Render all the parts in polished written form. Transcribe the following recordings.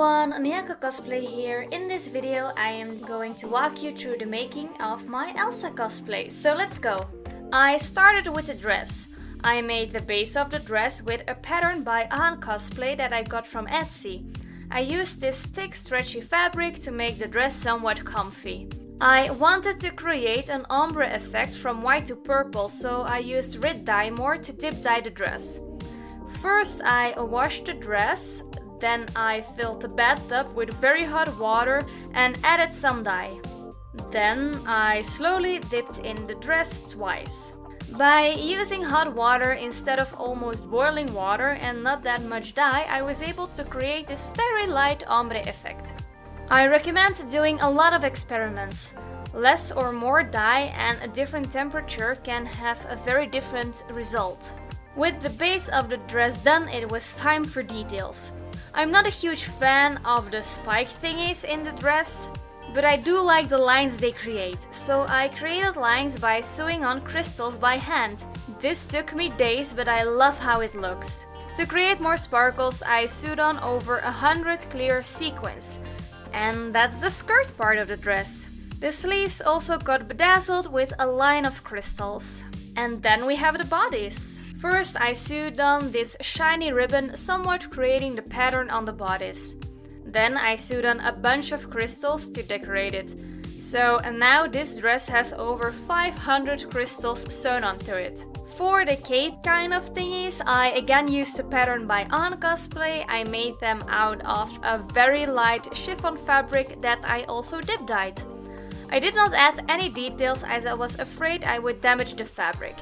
everyone, Neaco Cosplay here. In this video I am going to walk you through the making of my Elsa cosplay, so let's go! I started with the dress. I made the base of the dress with a pattern by Cosplay that I got from Etsy. I used this thick stretchy fabric to make the dress somewhat comfy. I wanted to create an ombre effect from white to purple, so I used red dye more to dip dye the dress. First I washed the dress. Then I filled the bathtub with very hot water and added some dye. Then I slowly dipped in the dress twice. By using hot water instead of almost boiling water and not that much dye, I was able to create this very light ombre effect. I recommend doing a lot of experiments. Less or more dye and a different temperature can have a very different result. With the base of the dress done, it was time for details. I'm not a huge fan of the spike thingies in the dress, but I do like the lines they create, so I created lines by sewing on crystals by hand. This took me days, but I love how it looks. To create more sparkles, I sewed on over 100 clear sequins. And that's the skirt part of the dress. The sleeves also got bedazzled with a line of crystals. And then we have the bodice. First I sewed on this shiny ribbon, somewhat creating the pattern on the bodice. Then I sewed on a bunch of crystals to decorate it. So now this dress has over 500 crystals sewn onto it. For the cape kind of thingies, I again used a pattern by Cosplay. I made them out of a very light chiffon fabric that I also dip dyed. I did not add any details as I was afraid I would damage the fabric.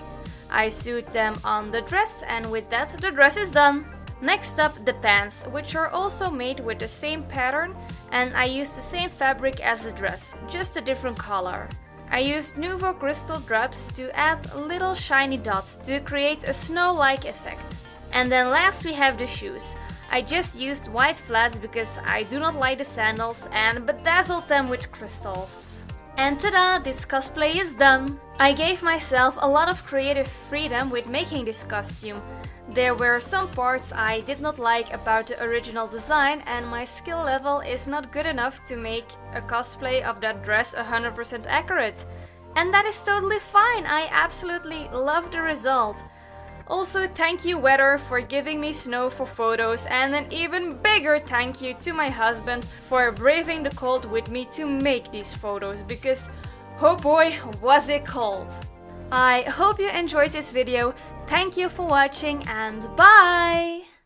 I sewed them on the dress, and with that the dress is done. Next up, the pants, which are also made with the same pattern, and I used the same fabric as the dress, just a different color. I used Nouveau crystal drops to add little shiny dots to create a snow-like effect. And then last we have the shoes. I just used white flats because I do not like the sandals and bedazzled them with crystals. And tada! This cosplay is done! I gave myself a lot of creative freedom with making this costume. There were some parts I did not like about the original design, and my skill level is not good enough to make a cosplay of that dress 100% accurate. And that is totally fine, I absolutely love the result. Also, thank you weather for giving me snow for photos, and an even bigger thank you to my husband for braving the cold with me to make these photos, because oh boy was it cold. I hope you enjoyed this video, thank you for watching and bye!